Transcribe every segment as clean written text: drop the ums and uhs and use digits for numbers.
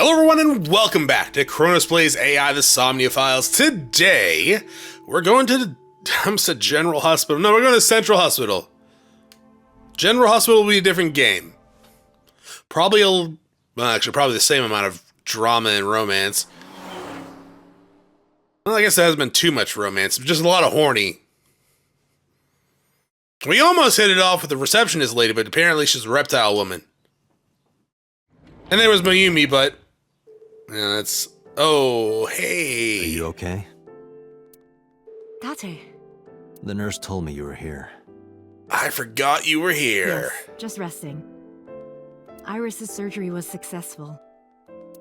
Hello everyone and welcome back to Chronos Plays AI the Somnium Files. Today, we're going to the, I almost said General Hospital. No, we're going to Central Hospital. General Hospital will be a different game. Probably probably the same amount of drama and romance. Well, I guess there hasn't been too much romance, just a lot of horny. We almost hit it off with the receptionist lady, but apparently she's a reptile woman. And there was Mayumi, but... yeah, that's... oh, hey. Are you okay? Date. The nurse told me you were here. I forgot you were here. Yes, just resting. Iris's surgery was successful.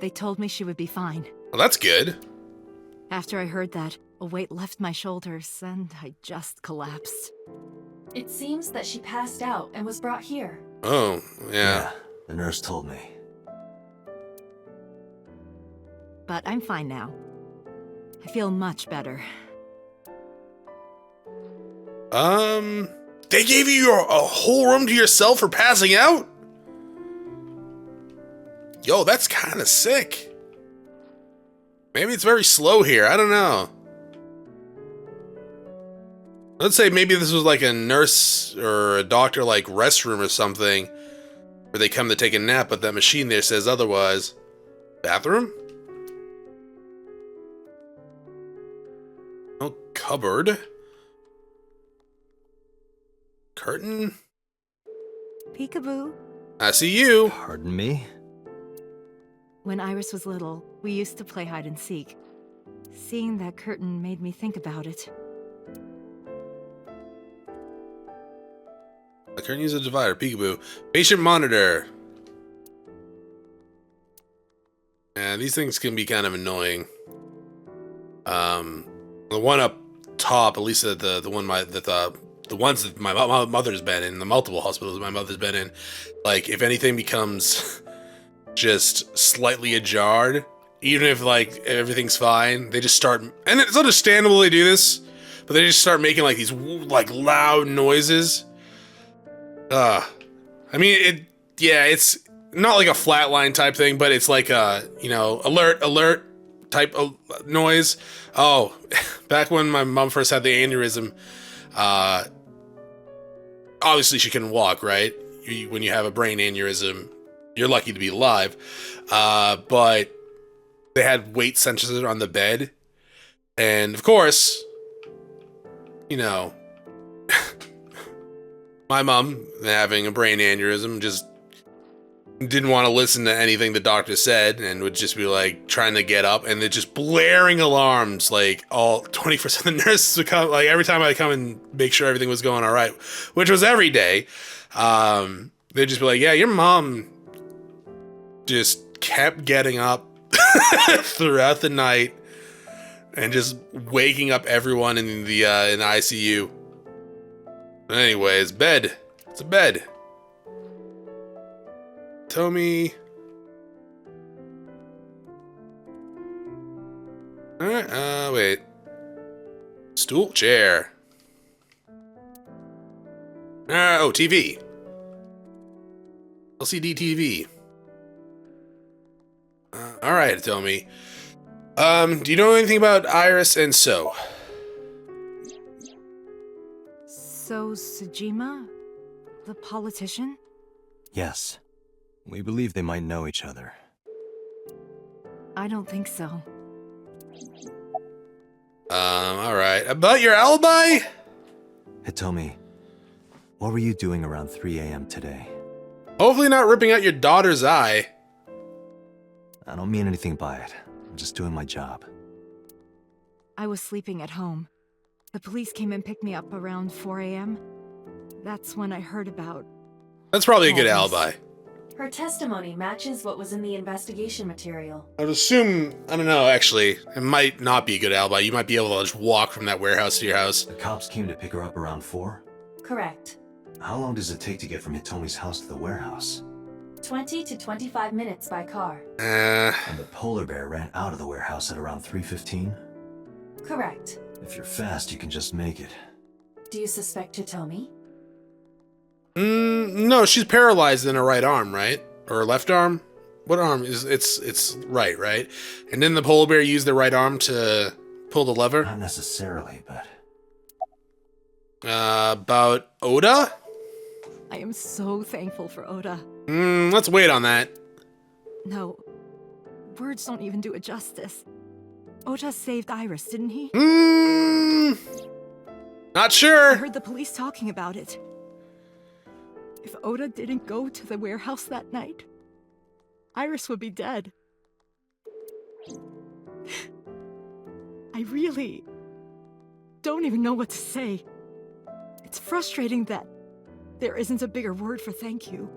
They told me she would be fine. Well, that's good. After I heard that, a weight left my shoulders, and I just collapsed. It seems that she passed out and was brought here. Oh, yeah. The nurse told me. But I'm fine now. I feel much better. They gave you a whole room to yourself for passing out? Yo, that's kind of sick. Maybe it's very slow here, I don't know. Let's say maybe this was like a nurse or a doctor like restroom or something, where they come to take a nap, but that machine there says otherwise. Bathroom? No cupboard. Curtain? Peekaboo. I see you. Pardon me? When Iris was little, we used to play hide and seek. Seeing that curtain made me think about it. The current user divider, peekaboo. Patient monitor. Yeah, these things can be kind of annoying. The one up top, at least the ones that my mother's been in, the multiple hospitals my mother's been in, like if anything becomes just slightly ajar, even if like everything's fine, they just start, and it's understandable they do this, but they just start making like these like loud noises. I mean, it's not like a flatline type thing, but it's like a, alert type of noise. Oh, back when my mom first had the aneurysm, obviously she couldn't walk, right? When you have a brain aneurysm, you're lucky to be alive. But they had weight sensors on the bed. And of course, my mom, having a brain aneurysm, just didn't want to listen to anything the doctor said and would just be like trying to get up, and they're just blaring alarms like all 24/7. The nurses would come, like every time I come and make sure everything was going all right, which was every day. They'd just be like, yeah, your mom just kept getting up throughout the night and just waking up everyone in the ICU. Anyways, bed. It's a bed. Tomi. Alright, wait. Stool? Chair. Oh, TV. LCD TV. Alright, Tomi. Do you know anything about Iris and So? So, Sejima? The politician? Yes. We believe they might know each other. I don't think so. Alright. About your alibi? Hitomi, what were you doing around 3 a.m. today? Hopefully not ripping out your daughter's eye. I don't mean anything by it. I'm just doing my job. I was sleeping at home. The police came and picked me up around 4 a.m. That's when I heard about... That's probably a good all this. alibi. Her testimony matches what was in the investigation material. I would assume, I don't know, actually, it might not be a good alibi. You might be able to just walk from that warehouse to your house. The cops came to pick her up around 4? Correct. How long does it take to get from Hitomi's house to the warehouse? 20 to 25 minutes by car. And the polar bear ran out of the warehouse at around 3:15? Correct. If you're fast, you can just make it. Do you suspect Hitomi? No, she's paralyzed in her right arm, right? Or her left arm? What arm is it's right? And then the polar bear use the right arm to pull the lever? Not necessarily, but... About Oda? I am so thankful for Oda. Let's wait on that. No, words don't even do it justice. Oda saved Iris, didn't he? Not I sure. heard the police talking about it. If Oda didn't go to the warehouse that night, Iris would be dead. I really don't even know what to say. It's frustrating that there isn't a bigger word for thank you.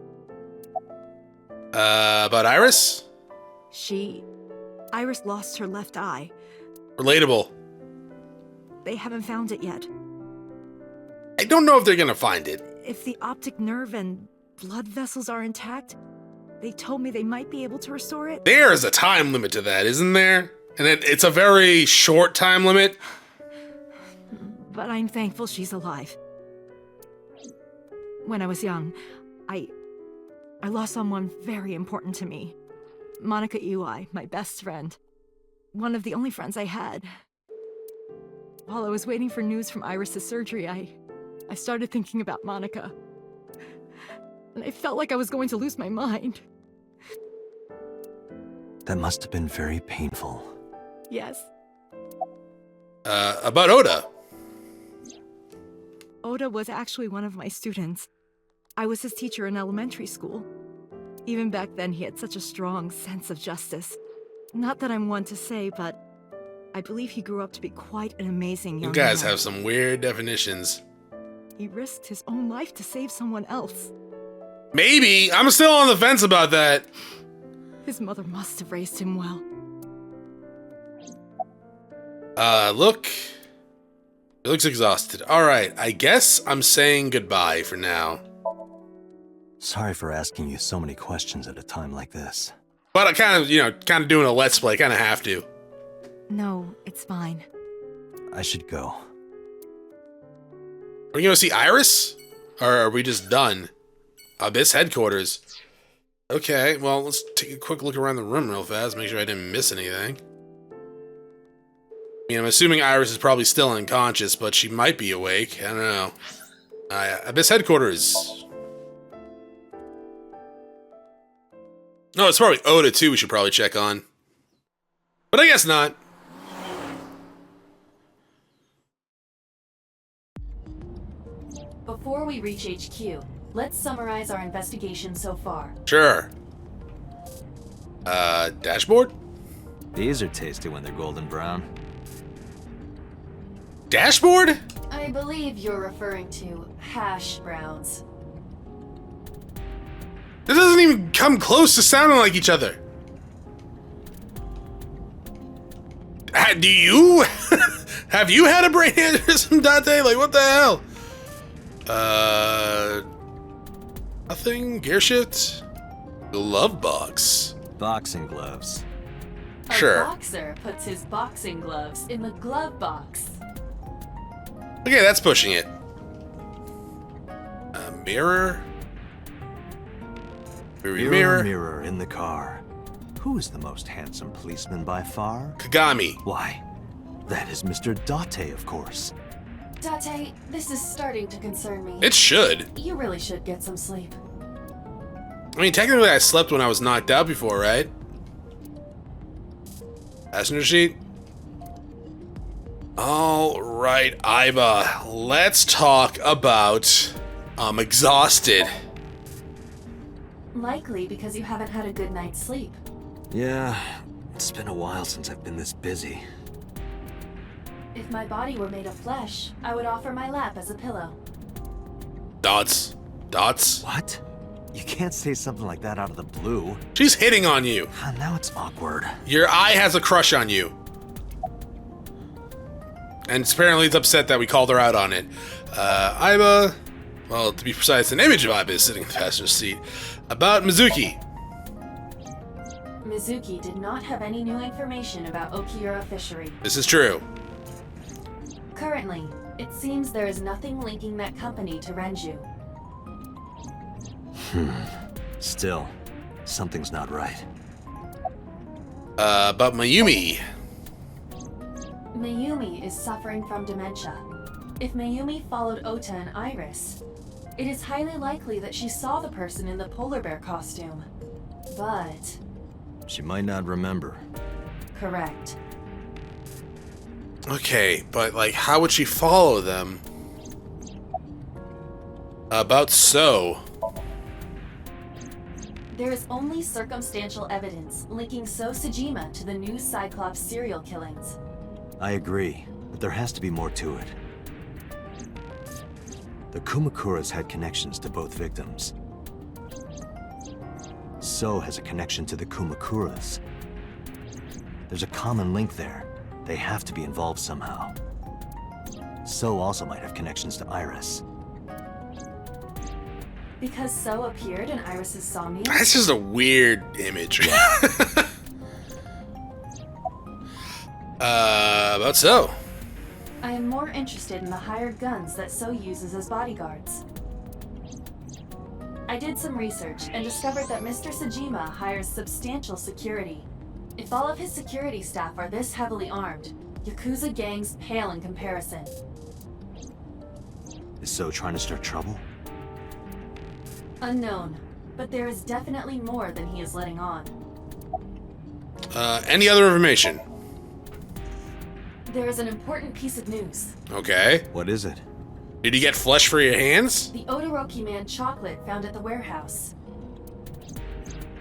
About Iris? Iris lost her left eye. Relatable. They haven't found it yet. I don't know if they're gonna find it. If the optic nerve and blood vessels are intact, they told me they might be able to restore it. There is a time limit to that, isn't there? And it's a very short time limit. But I'm thankful she's alive. When I was young, I lost someone very important to me. Monica Iwai, my best friend. One of the only friends I had. While I was waiting for news from Iris' surgery, I started thinking about Monica. And I felt like I was going to lose my mind. That must have been very painful. Yes. About Oda. Oda was actually one of my students. I was his teacher in elementary school. Even back then, he had such a strong sense of justice. Not that I'm one to say, but I believe he grew up to be quite an amazing young You guys man. have some weird definitions. He risked his own life to save someone else. Maybe. I'm still on the fence about that. His mother must have raised him well. Look. He looks exhausted. Alright, I guess I'm saying goodbye for now. Sorry for asking you so many questions at a time like this. But I kind of doing a let's play. Kind of have to. No, it's fine. I should go. Are we going to see Iris? Or are we just done? Abyss headquarters. Okay, well, let's take a quick look around the room real fast. Make sure I didn't miss anything. I mean, I'm assuming Iris is probably still unconscious, but she might be awake. I don't know. Abyss headquarters. No, it's probably Oda, too, we should probably check on. But I guess not. Before we reach HQ, let's summarize our investigation so far. Sure. Dashboard? These are tasty when they're golden brown. Dashboard? I believe you're referring to hash browns. This doesn't even come close to sounding like each other. Do you? Have you had a brain aneurysm, Date? Like, what the hell? Nothing? Gear shift? Glove box. Boxing gloves. Sure. A boxer puts his boxing gloves in the glove box. Okay, that's pushing it. A mirror? Mirror, mirror in the car. Who is the most handsome policeman by far? Kagami. Why, that is Mr. Date, of course. Date, this is starting to concern me. It should. You really should get some sleep. I mean, technically I slept when I was knocked out before, right? Passenger seat? Alright, Iba. Let's talk about... I'm exhausted. Likely because you haven't had a good night's sleep. Yeah, it's been a while since I've been this busy. If my body were made of flesh, I would offer my lap as a pillow. Dots. Dots. What? You can't say something like that out of the blue. She's hitting on you. Now it's awkward. Your eye has a crush on you. And apparently it's upset that we called her out on it. Iba, well, to be precise, an image of Iba is sitting in the passenger seat. About Mizuki. Mizuki did not have any new information about Okiura Fishery. This is true. Currently, it seems there is nothing linking that company to Renju. Still, something's not right. About Mayumi. Mayumi is suffering from dementia. If Mayumi followed Ota and Iris, it is highly likely that she saw the person in the polar bear costume. But... She might not remember. correct. Okay, but like, how would she follow them? About So. There is only circumstantial evidence linking So Sejima to the new Cyclops serial killings. I agree, but there has to be more to it. The Kumakuras had connections to both victims. So has a connection to the Kumakuras. There's a common link there. They have to be involved somehow. So also might have connections to Iris. Because So appeared in Iris's Somnium? That's just a weird image. About So. I am more interested in the hired guns that So uses as bodyguards. I did some research and discovered that Mr. Sejima hires substantial security. If all of his security staff are this heavily armed, Yakuza gangs pale in comparison. Is So trying to start trouble? Unknown, but there is definitely more than he is letting on. Any other information? There is an important piece of news. Okay. What is it? Did you get flesh for your hands? The Odoroki Man chocolate found at the warehouse.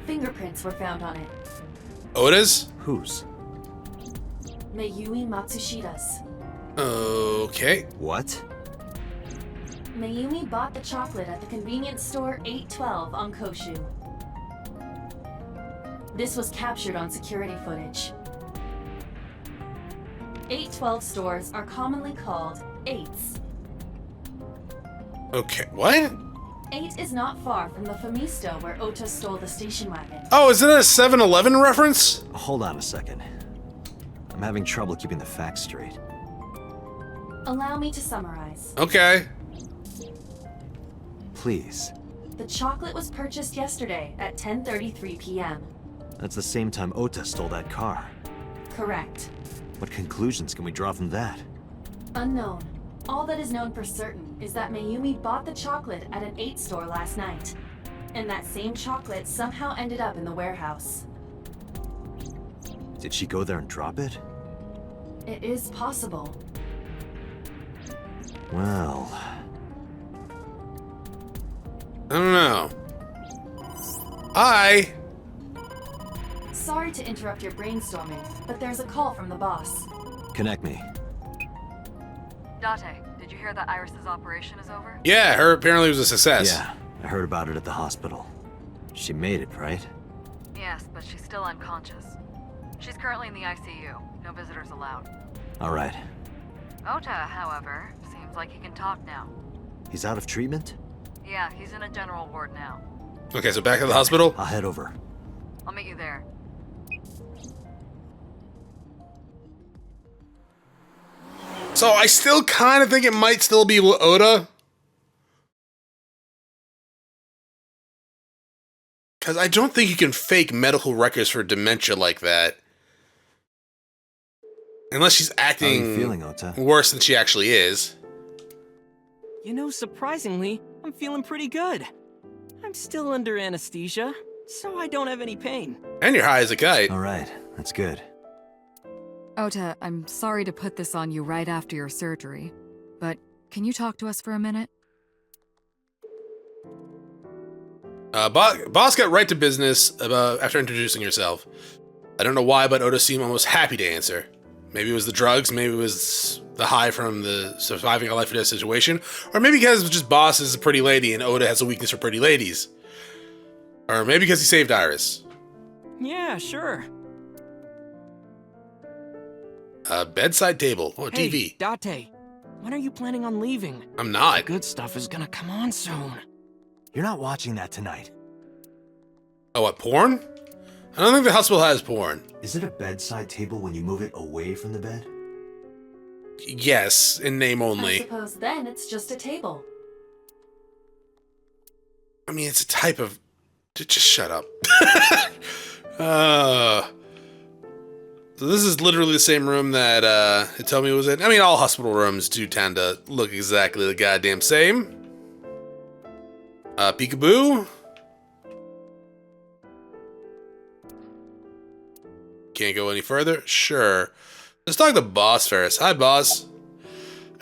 Fingerprints were found on it. Oda's? Whose? Mayumi Matsushida's. Okay. What? Mayumi bought the chocolate at the convenience store 812 on Koshu. This was captured on security footage. 812 stores are commonly called 8s. Okay, what? 8 is not far from the Famisto where Ota stole the station wagon. Oh, is it a 7-Eleven reference? Hold on a second. I'm having trouble keeping the facts straight. Allow me to summarize. Okay. Please. The chocolate was purchased yesterday at 10:33 p.m. That's the same time Ota stole that car. Correct. What conclusions can we draw from that? Unknown. All that is known for certain is that Mayumi bought the chocolate at an 8 store last night. And that same chocolate somehow ended up in the warehouse. Did she go there and drop it? It is possible. Well... I don't know. Hi. Sorry to interrupt your brainstorming, but there's a call from the boss. Connect me. Date, did you hear that Iris's operation is over? Yeah, her apparently was a success. Yeah, I heard about it at the hospital. She made it, right? Yes, but she's still unconscious. She's currently in the ICU. No visitors allowed. All right. Ota, however, seems like he can talk now. He's out of treatment? Yeah, he's in a general ward now. Okay, so back at the hospital. I'll head over. I'll meet you there. So I still kind of think it might still be Oda. Because I don't think you can fake medical records for dementia like that. Unless she's How are acting you feeling, Ota? worse than she actually is. You know, surprisingly, I'm feeling pretty good. I'm still under anesthesia, so I don't have any pain. And you're high as a kite. All right, that's good. Ota, I'm sorry to put this on you right after your surgery, but can you talk to us for a minute? Boss got right to business about after introducing herself. I don't know why, but Oda seemed almost happy to answer. Maybe it was the drugs, maybe it was the high from the surviving a life or death situation, or maybe because it's just Boss is a pretty lady and Oda has a weakness for pretty ladies. Or maybe because he saved Iris. Yeah, sure. Bedside table. Oh, Hey, TV. Date, when are you planning on leaving? I'm The not. good stuff is gonna come on soon. You're not watching that tonight. Oh, what, porn? I don't think the hospital has porn. Is it a bedside table when you move it away from the bed? Yes, in name I only. suppose then it's just a table. I mean, it's a type of... Just shut up. So this is literally the same room that Hitomi was in. I mean, all hospital rooms do tend to look exactly the goddamn same. Peekaboo. Can't go any further? Sure. Let's talk to Boss first. Hi, Boss.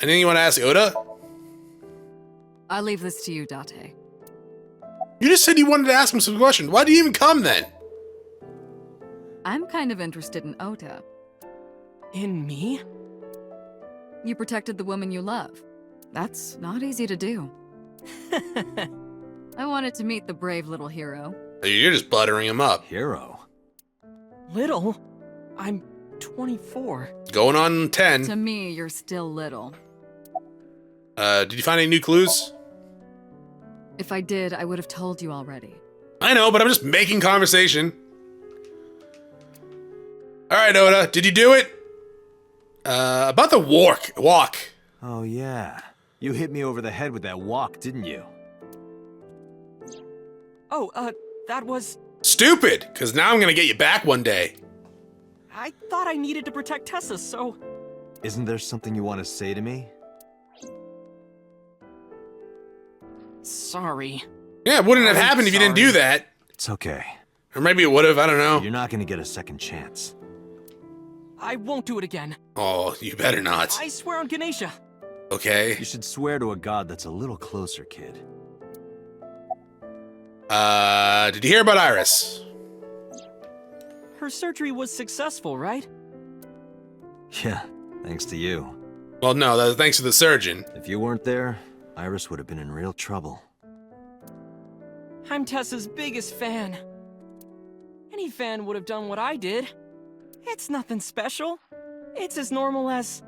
Anything you want to ask Oda? I'll leave this to you, Date. You just said you wanted to ask him some questions. Why do you even come then? I'm kind of interested in Ota. In me? You protected the woman you love. That's not easy to do. I wanted to meet the brave little hero. You're just buttering him up. Hero? Little? I'm 24. Going on 10. To me, you're still little. Did you find any new clues? If I did, I would have told you already. I know, but I'm just making conversation. Alright, Oda, did you do it? About the walk. Oh, yeah. You hit me over the head with that walk, didn't you? Oh, that was... Stupid, because now I'm gonna get you back one day. I thought I needed to protect Tessa, so... Isn't there something you want to say to me? Sorry. Yeah, it wouldn't have happened if you didn't do that. It's okay. Or maybe it would have, I don't know. You're not gonna get a second chance. I won't do it again. Oh, you better not. I swear on Ganesha. Okay. You should swear to a god that's a little closer, kid. Did you hear about Iris? Her surgery was successful, right? Yeah, thanks to you. Well, no, that was thanks to the surgeon. If you weren't there, Iris would have been in real trouble. I'm Tessa's biggest fan. Any fan would have done what I did. It's nothing special. It's as normal as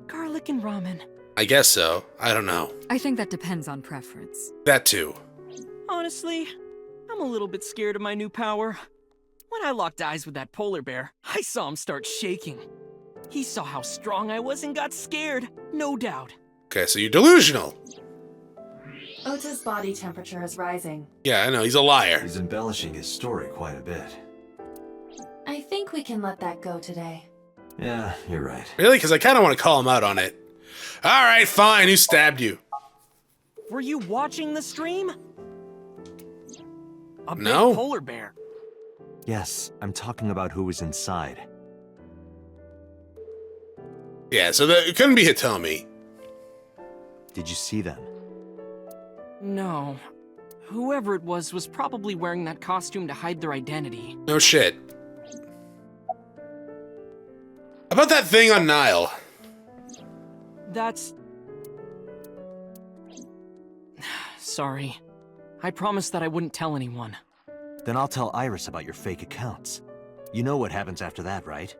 garlic and ramen. I guess so. I don't know. I think that depends on preference. That too. Honestly, I'm a little bit scared of my new power. When I locked eyes with that polar bear, I saw him start shaking. He saw how strong I was and got scared, no doubt. Okay, so you're delusional. Ota's body temperature is rising. Yeah, I know, he's a liar. He's embellishing his story quite a bit. I think we can let that go today. Yeah, you're right. Really? Because I kind of want to call him out on it. Alright, fine, who stabbed you? Were you watching the stream? A big No. polar bear. Yes, I'm talking about who was inside. Yeah, so it couldn't be Hitomi. Did you see them? No. Whoever it was probably wearing that costume to hide their identity. No shit. About that thing on Nile. That's... Sorry. I promised that I wouldn't tell anyone. Then I'll tell Iris about your fake accounts. You know what happens after that, right?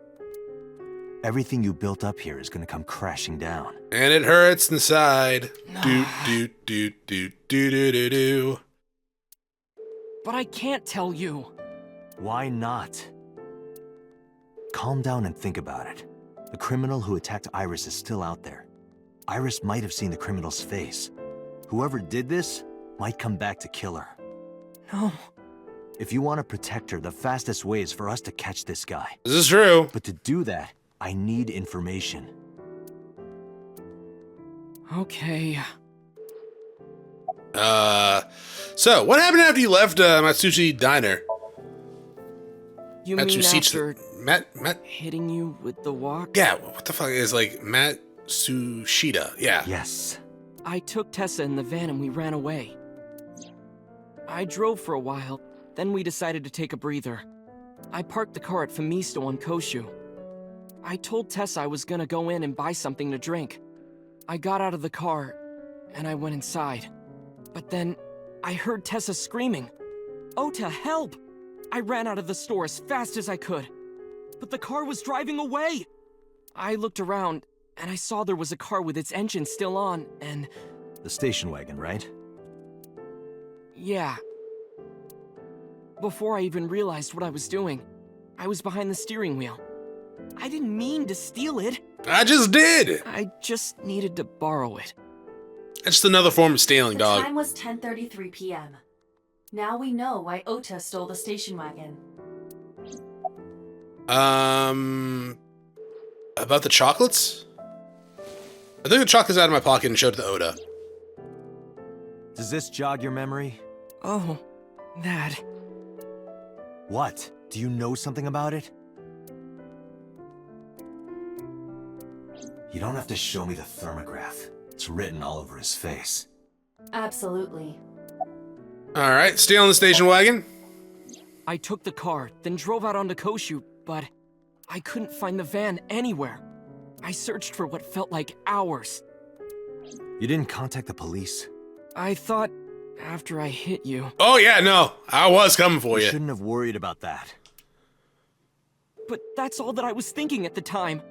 Everything you built up here is gonna come crashing down. And it hurts inside. Do do do do do do do do. But I can't tell you. Why not? Calm down and think about it. The criminal who attacked Iris is still out there. Iris might have seen the criminal's face. Whoever did this might come back to kill her. No. If you want to protect her, the fastest way is for us to catch this guy. This is true. But to do that, I need information. Okay. So what happened after you left Matsushi Diner? You mean after Matt? hitting you with the walk? Yeah, what the fuck is like Matsushita? Yeah. Yes. I took Tessa in the van and we ran away. I drove for a while, then we decided to take a breather. I parked the car at Famisto on Koshu. I told Tessa I was gonna go in and buy something to drink. I got out of the car, and I went inside. But then, I heard Tessa screaming, "Ota, help!" I ran out of the store as fast as I could. But the car was driving away! I looked around, and I saw there was a car with its engine still on, and... The station wagon, right? yeah. Before I even realized what I was doing, I was behind the steering wheel. I didn't mean to steal it. I just did. I just needed to borrow it. That's just another form of stealing, The dog. time was 10:33 p.m. Now we know why Ota stole the station wagon. About the chocolates? I took the chocolates out of my pocket and showed it to Oda. Does this jog your memory? Oh, that. What? Do you know something about it? You don't have to show me the thermograph. It's written all over his face. Absolutely. Alright, stay on the station wagon. I took the car, then drove out onto Koshu, but I couldn't find the van anywhere. I searched for what felt like hours. You didn't contact the police? I thought after I hit you. Oh yeah, no. I was coming for You you. shouldn't have worried about that. But that's all that I was thinking at the time.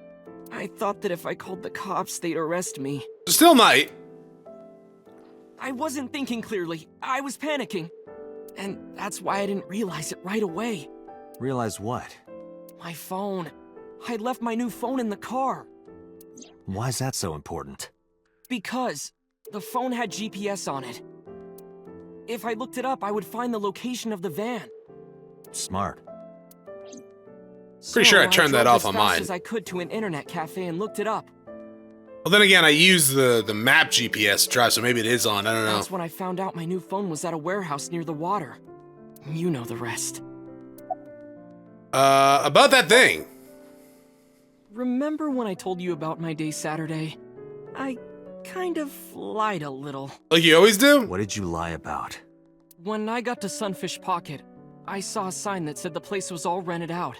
I thought that if I called the cops, they'd arrest me. Still might. I wasn't thinking clearly. I was panicking. And that's why I didn't realize it right away. Realize what? My phone. I left my new phone in the car. Why's that so important? Because the phone had GPS on it. If I looked it up, I would find the location of the van. Smart. Pretty sure I So turned that drove off on as fast mine. as I could to an internet cafe and looked it up. Well, then again, I used the map GPS to drive, so maybe it is on. I don't know. That's when I found out my new phone was at a warehouse near the water. You know the rest. About that thing. Remember when I told you about my day Saturday? I kind of lied a little. Like you always do? What did you lie about? When I got to Sunfish Pocket, I saw a sign that said the place was all rented out.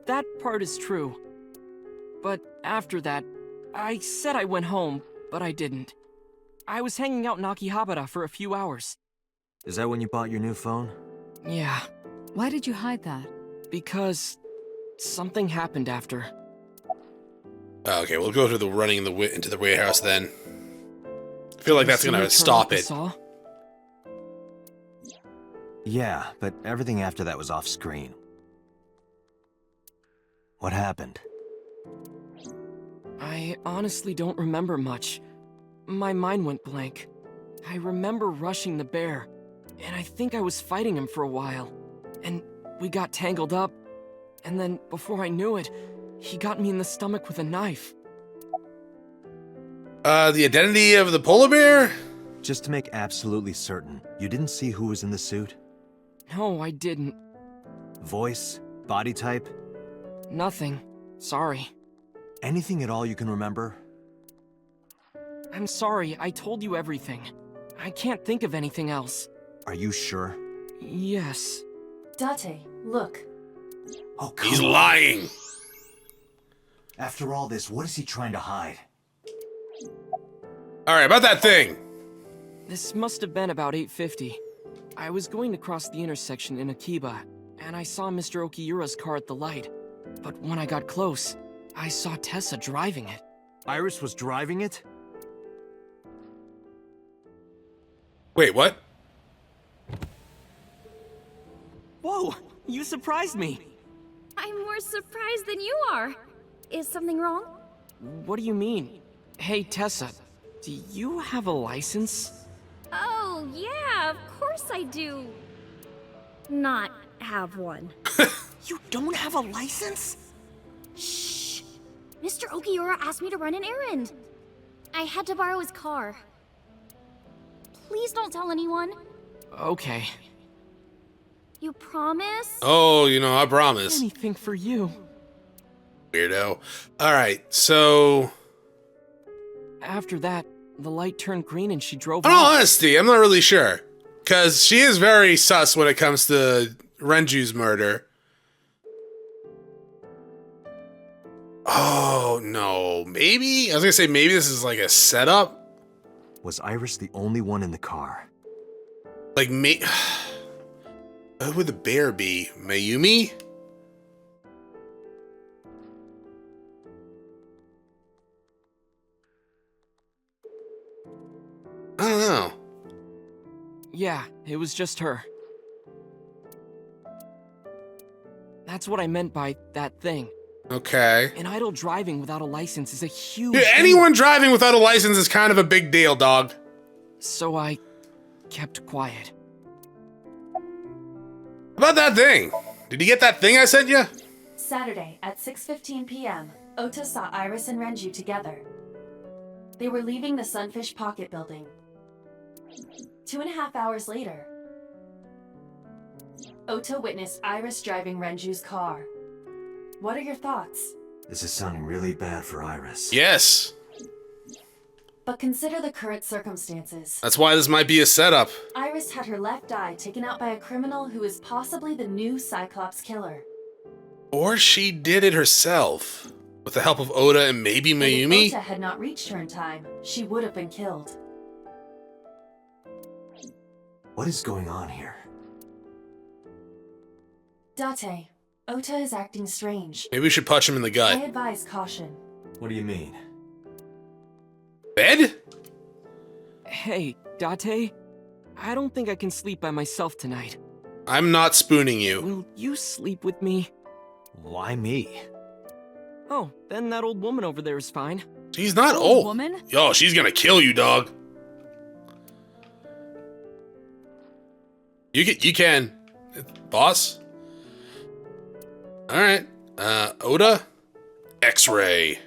That part is true. But after that, I said I went home, but I didn't. I was hanging out in Akihabara for a few hours. Is that when you bought your new phone? Yeah, Why did you hide that? because something happened after. Okay, we'll go to the running into the warehouse then. I feel like that's See her gonna turn stop off the it. saw? Yeah, but everything after that was off screen. What happened? I honestly don't remember much. My mind went blank. I remember rushing the bear, and I think I was fighting him for a while. And we got tangled up, and then before I knew it, he got me in the stomach with a knife. The identity of the polar bear? Just to make absolutely certain, you didn't see who was in the suit? No, I didn't. Voice? Body type? Nothing. Sorry. Anything at all you can remember? I'm sorry, I told you everything. I can't think of anything else. Are you sure? Yes. Date, look. Oh, come He's on. lying. After all this, what is he trying to hide? Alright, about that thing. This must have been about 8:50. I was going to cross the intersection in Akiba, and I saw Mr. Okiura's car at the light. But when I got close, I saw Tessa driving it. Iris was driving it? Wait, what? Whoa! You surprised me! I'm more surprised than you are. Is something wrong? What do you mean? Hey, Tessa, do you have a license? Oh, yeah, of course I do. Not have one. You don't have a license? Shh! Mr. Okiura asked me to run an errand. I had to borrow his car. Please don't tell anyone. Okay. You promise? Oh, you know, I promise. Anything for you. Weirdo. Alright, so... After that, the light turned green and she drove In all off. honesty, I'm not really sure. Because she is very sus when it comes to Renju's murder. Oh, no. Maybe? I was gonna say maybe this is like a setup. Was Iris the only one in the car? Like, who would the bear be? Mayumi? I don't know. Yeah, it was just her. That's what I meant by that thing. Okay. An idle driving without a license is a huge Yeah, thing. anyone driving without a license is kind of a big deal, dog. So I kept quiet. About that thing. Did you get that thing I sent you? Saturday at 6:15 p.m., Ota saw Iris and Renju together. They were leaving the Sunfish Pocket building. 2.5 hours later, Ota witnessed Iris driving Renju's car. What are your thoughts? This is sounding really bad for Iris. Yes. But consider the current circumstances. That's why this might be a setup. Iris had her left eye taken out by a criminal who is possibly the new Cyclops killer. Or she did it herself. With the help of Oda and maybe Mayumi? If Ota had not reached her in time, she would have been killed. What is going on here? Date, Ota is acting strange. Maybe we should punch him in the I gut. advise caution. What do you mean? Bed? Hey, Date. I don't think I can sleep by myself tonight. I'm not spooning you. Will you sleep with me? Why me? Oh, then that old woman over there is fine. She's not old. Woman? Yo, she's gonna kill you, dog. You can. Boss? Alright. Oda? X-ray.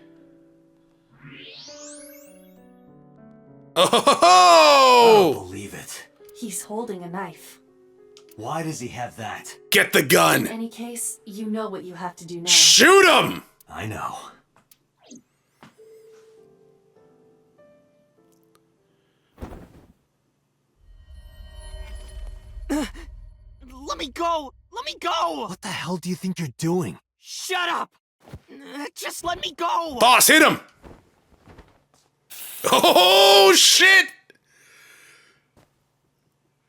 I don't Oh! believe it. He's holding a knife. Why does he have that? Get the In gun! any case, you know what you have to do now. Shoot him! I know. Let me go! Let me go! What the hell do you think you're doing? Shut up! Just let me go! Boss, hit him! Oh, shit!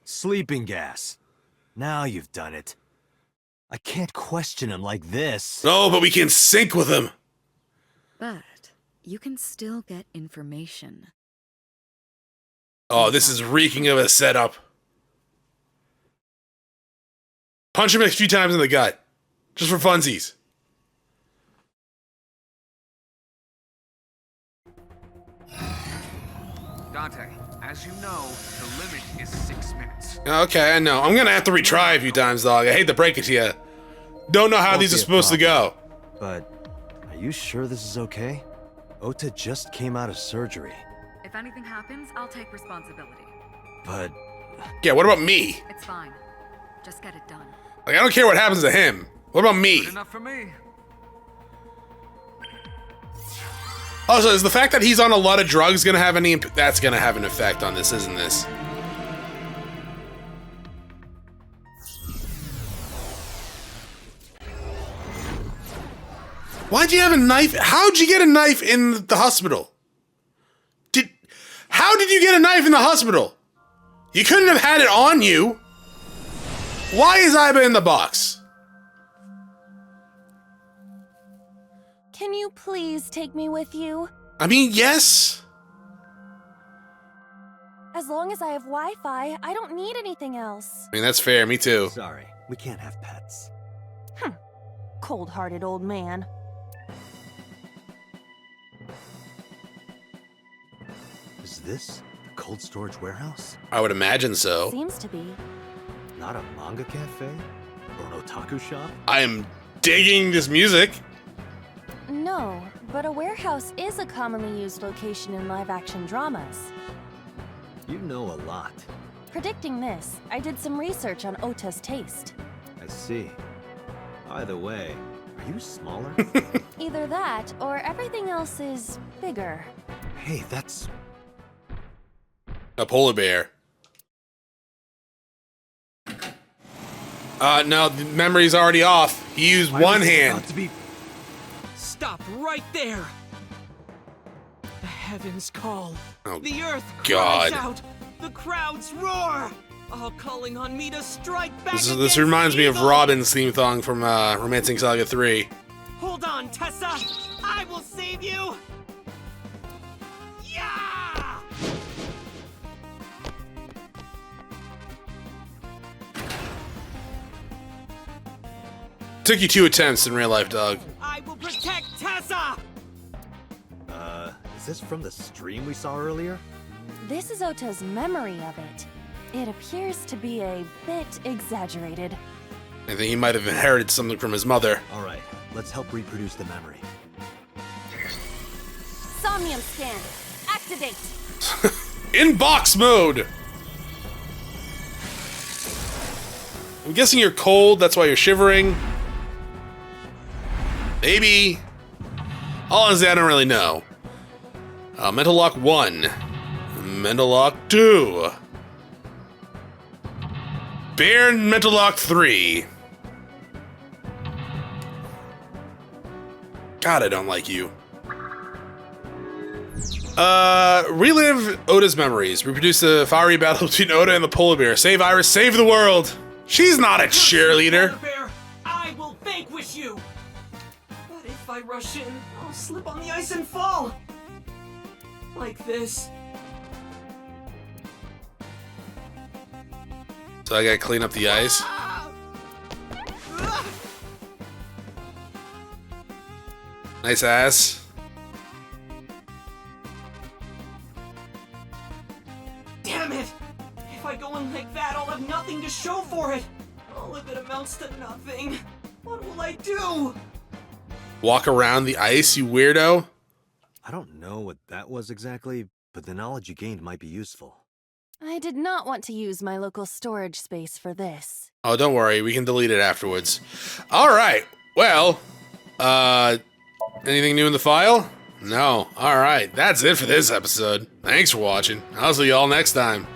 Sleeping gas. Now you've done it. I can't question him like this. No, but we can sync with him. But you can still get information. Oh, this is reeking of a setup. Punch him a few times in the gut. Just for funsies. Dante, as you know, the limit is 6 minutes. Okay, I know. I'm gonna have to retry a few times, dog. I hate to break it to you. Don't know how Won't these be are a supposed to go. But are you sure this is okay? Ota just came out of surgery. If anything happens, I'll take responsibility. But Yeah, what about me? It's fine. Just get it done. Like, I don't care what happens to him. What about me? Good enough for me. Also, is the fact that he's on a lot of drugs gonna have any that's gonna have an effect on this, isn't this? Why'd you have a knife? How'd you get a knife in the hospital? How did you get a knife in the hospital? You couldn't have had it on you. Why is Iba in the box? Can you please take me with you? I mean, yes. As long as I have Wi-Fi, I don't need anything else. I mean, that's fair. Me too. sorry, we can't have pets. Cold-hearted old man. Is this the cold storage warehouse? I would imagine so. Seems to be. Not a manga cafe? Or an otaku shop? I am digging this music. No, but a warehouse is a commonly used location in live-action dramas. You know a lot. Predicting this, I did some research on Ota's taste. I see. By the way, are you smaller? Either that, or everything else is bigger. Hey, that's... A polar bear. No, the memory's already off. He used Why one was it hand. about to be... Stop right there! The heavens call. Oh, The earth God. cries out. The crowds roar. All calling on me to strike back. This against reminds me of evil. Robin's theme song from Romancing Saga 3. Hold on, Tessa. I will save you. Yeah! Took you 2 attempts in real life, dog. I will protect Tessa. Is this from the stream we saw earlier? This is Ota's memory of it. It appears to be a bit exaggerated. I think he might have inherited something from his mother. Alright, Let's help reproduce the memory. Somnium scan. Activate. In box mode! I'm guessing you're cold, that's why you're shivering. Maybe. Honestly, I don't really know. Mental lock 1. Mental lock 2. Bear mental lock 3. God, I don't like you. Relive Oda's memories. Reproduce the fiery battle between Oda and the polar bear. Save Iris, save the world! She's not a cheerleader! Polar bear, I will vanquish you! But if I rush in, I'll slip on the ice and fall! Like this. So I gotta clean up the ice. Nice ass. Damn it! If I go in like that, I'll have nothing to show for it! All of it amounts to nothing. What will I do? Walk around the ice, you weirdo. I don't know what that was exactly, but the knowledge you gained might be useful. I did not want to use my local storage space for this. Oh, don't worry, we can delete it afterwards. Alright, well, anything new in the file? No. Alright, that's it for this episode. Thanks for watching. I'll see you all next time.